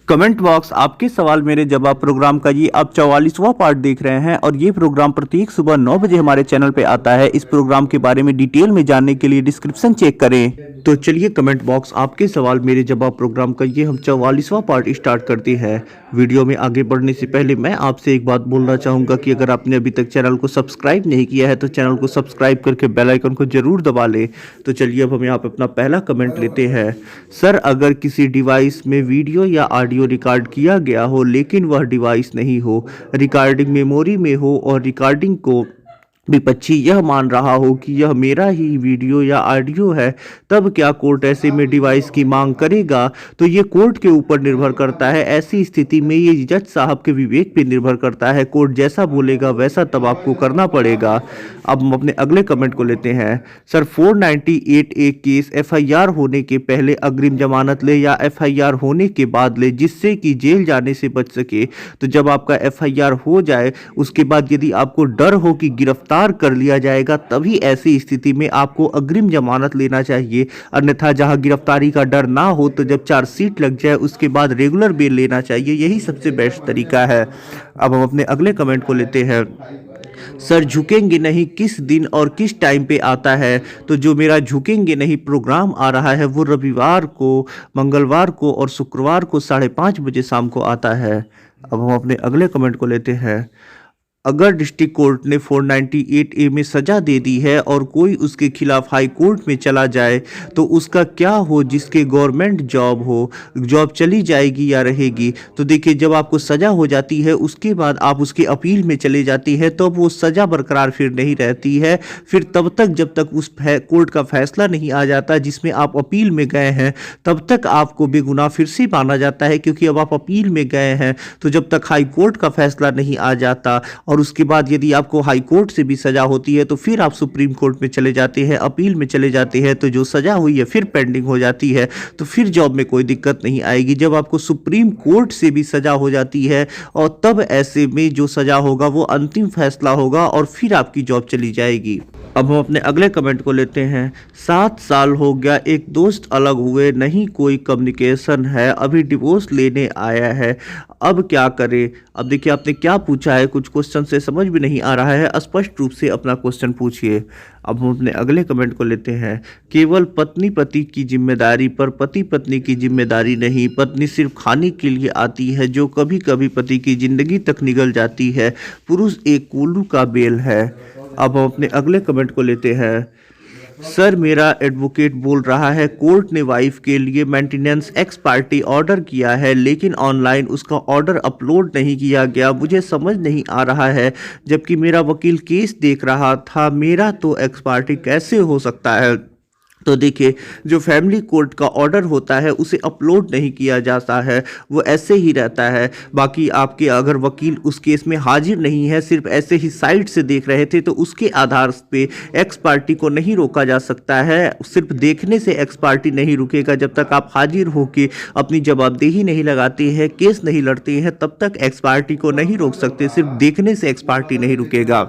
Comment box आपके सवाल मेरे जवाब प्रोग्राम का ये आप 44वां पार्ट देख रहे हैं और ये प्रोग्राम प्रत्येक सुबह 9 बजे हमारे चैनल पे आता है। इस प्रोग्राम के बारे में डिटेल में जानने के लिए डिस्क्रिप्शन चेक करें। तो चलिए कमेंट बॉक्स आपके सवाल मेरे जवाब प्रोग्राम का ये हम 44वां पार्ट स्टार्ट करते हैं। वीडियो में आगे बढ़ने से पहले मैं आपसे एक बात बोलना चाहूँगा कि अगर आपने अभी तक चैनल को सब्सक्राइब नहीं किया है तो चैनल को सब्सक्राइब करके बेल आइकन को जरूर दबा लें। तो चलिए अब हम यहाँ पे अपना पहला कमेंट लेते हैं। सर, अगर किसी डिवाइस में वीडियो या ऑडियो रिकॉर्ड किया गया हो लेकिन वह डिवाइस नहीं हो, रिकॉर्डिंग मेमोरी में हो और रिकॉर्डिंग को विपक्षी यह मान रहा हो कि यह मेरा ही वीडियो या ऑडियो है, तब क्या कोर्ट ऐसे में डिवाइस की मांग करेगा? तो ये कोर्ट के ऊपर निर्भर करता है। ऐसी स्थिति में ये जज साहब के विवेक पे निर्भर करता है। कोर्ट जैसा बोलेगा वैसा तब आपको करना पड़ेगा। अब हम अपने अगले कमेंट को लेते हैं। सर, 498A केस FIR होने के पहले अग्रिम जमानत ले या FIR होने के बाद ले, जिससे कि जेल जाने से बच सके। तो जब आपका FIR हो जाए उसके बाद यदि आपको डर हो कि गिरफ्तार कर लिया जाएगा, तभी ऐसी स्थिति में आपको अग्रिम जमानत लेना चाहिए। अन्यथा जहां गिरफ्तारी का डर ना हो तो जब चार्जशीट लग जाए उसके बाद रेगुलर बेल लेना चाहिए। यही सबसे बेस्ट तरीका है। अब हम अपने अगले कमेंट को लेते हैं। सर, झुकेंगे नहीं किस दिन और किस टाइम पे आता है? तो जो मेरा झुकेंगे नहीं प्रोग्राम आ रहा है वो रविवार को, मंगलवार को और शुक्रवार को 5:30 बजे शाम को आता है। अब हम अपने अगले कमेंट को लेते हैं। अगर डिस्ट्रिक्ट कोर्ट ने 498A में सजा दे दी है और कोई उसके खिलाफ हाई कोर्ट में चला जाए तो उसका क्या हो? जिसके गवर्नमेंट जॉब हो, जॉब चली जाएगी या रहेगी? तो देखिए, जब आपको सजा हो जाती है उसके बाद आप उसके अपील में चले जाती है तो वो सजा बरकरार फिर नहीं रहती है। फिर तब तक जब तक उस कोर्ट का फैसला नहीं आ जाता जिसमें आप अपील में गए हैं, तब तक आपको बेगुनाह फिर से माना जाता है, क्योंकि अब आप अपील में गए हैं। तो जब तक हाई कोर्ट का फैसला नहीं आ जाता और उसके बाद यदि आपको हाई कोर्ट से भी सजा होती है तो फिर आप सुप्रीम कोर्ट में चले जाते हैं, अपील में चले जाते हैं, तो जो सजा हुई है फिर पेंडिंग हो जाती है। तो फिर जॉब में कोई दिक्कत नहीं आएगी। जब आपको सुप्रीम कोर्ट से भी सजा हो जाती है और तब ऐसे में जो सजा होगा वो अंतिम फैसला होगा और फिर आपकी जॉब चली जाएगी। अब हम अपने अगले कमेंट को लेते हैं। 7 साल हो गया, एक दोस्त अलग हुए, नहीं कोई कम्युनिकेशन है, अभी डिवोर्स लेने आया है, अब क्या करे? अब देखिए, आपने क्या पूछा है, कुछ क्वेश्चन से समझ भी नहीं आ रहा है। स्पष्ट रूप से अपना क्वेश्चन पूछिए। अब हम अपने अगले कमेंट को लेते हैं। केवल पत्नी पति की जिम्मेदारी पर पति पत्नी की जिम्मेदारी नहीं, पत्नी सिर्फ खाने के लिए आती है जो कभी कभी पति की जिंदगी तक निगल जाती है। पुरुष एक कोल्लू का बेल है। अब हम अपने अगले कमेंट को लेते हैं। सर, मेरा एडवोकेट बोल रहा है कोर्ट ने वाइफ के लिए मेंटेनेंस एक्स पार्टी ऑर्डर किया है लेकिन ऑनलाइन उसका ऑर्डर अपलोड नहीं किया गया। मुझे समझ नहीं आ रहा है, जबकि मेरा वकील केस देख रहा था। मेरा तो एक्स पार्टी कैसे हो सकता है? तो देखिए, जो फैमिली कोर्ट का ऑर्डर होता है उसे अपलोड नहीं किया जाता है, वो ऐसे ही रहता है। बाकी आपके अगर वकील उस केस में हाजिर नहीं है, सिर्फ ऐसे ही साइड से देख रहे थे, तो उसके आधार पे एक्स पार्टी को नहीं रोका जा सकता है। सिर्फ देखने से एक्स पार्टी नहीं रुकेगा। जब तक आप हाजिर होकर अपनी जवाबदेही नहीं लगाते हैं, केस नहीं लड़ते हैं, तब तक एक्स पार्टी को नहीं रोक सकते। सिर्फ देखने से एक्स पार्टी नहीं रुकेगा।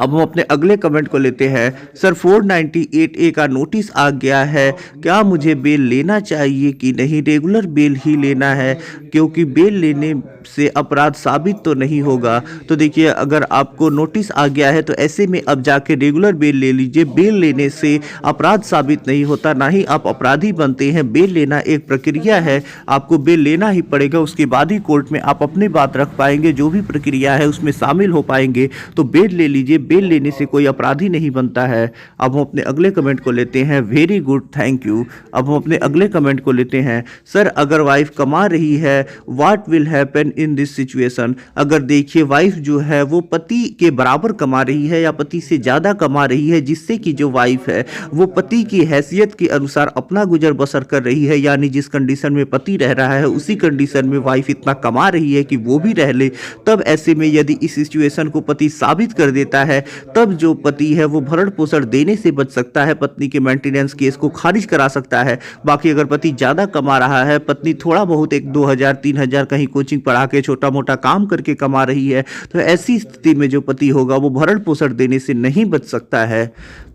अब हम अपने अगले कमेंट को लेते हैं। सर, 498A का नोटिस आ गया है, क्या मुझे बेल लेना चाहिए कि नहीं? रेगुलर बेल ही लेना है, क्योंकि बेल लेने से अपराध साबित तो नहीं होगा। तो देखिए, अगर आपको नोटिस आ गया है तो ऐसे में अब जाके रेगुलर बेल ले लीजिए। बेल लेने से अपराध साबित नहीं होता, ना ही आप अपराधी बनते हैं। बेल लेना एक प्रक्रिया है, आपको बेल लेना ही पड़ेगा। उसके बाद ही कोर्ट में आप अपनी बात रख पाएंगे, जो भी प्रक्रिया है उसमें शामिल हो पाएंगे। तो बेल ले लीजिए। बेल लेने से कोई अपराधी नहीं बनता है। अब हम अपने अगले कमेंट को लेते हैं। Very good, thank you. अब हम अपने अगले कमेंट को लेते हैं। सर, अगर वाइफ कमा रही है, what will happen in this situation? अगर देखिए, वाइफ जो है वो पति के बराबर कमा रही है या पति से ज़्यादा कमा रही है, जिससे कि जो वाइफ है वो पति की हैसियत के अनुसार अपना गुजर बसर कर रही है। यानी जिस कंडीशन में पति रह रहा है उसी कंडीशन में वाइफ इतना कमा रही है कि वो भी रह ले। तब ऐसे में यदि इस सिचुएशन को पति साबित कर देता है है तब जो पति है वो भरण पोषण देने से बच सकता है, पत्नी के मेंटेनेंस केस को खारिज करा सकता है। बाकी अगर पति ज़्यादा कमा रहा है, पत्नी थोड़ा बहुत एक 2,000 3,000 कहीं कोचिंग पढ़ा के छोटा मोटा काम करके कमा रही है, तो ऐसी स्थिति में जो पति होगा वो भरण पोषण देने से नहीं बच सकता है।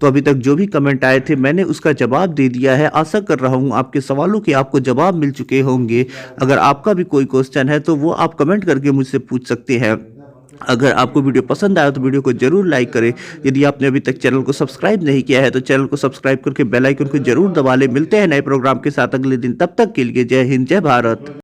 तो अभी तक जो भी कमेंट आए थे मैंने उसका जवाब दे दिया है। आशा कर रहा हूँ आपके सवालों के आपको जवाब मिल चुके होंगे। अगर आपका भी कोई क्वेश्चन है तो वो आप कमेंट करके मुझसे पूछ सकते हैं। अगर आपको वीडियो पसंद आया तो वीडियो को जरूर लाइक करें। यदि आपने अभी तक चैनल को सब्सक्राइब नहीं किया है तो चैनल को सब्सक्राइब करके बेल आइकन को जरूर दबा लें। मिलते हैं नए प्रोग्राम के साथ अगले दिन, तब तक के लिए जय हिंद जय भारत।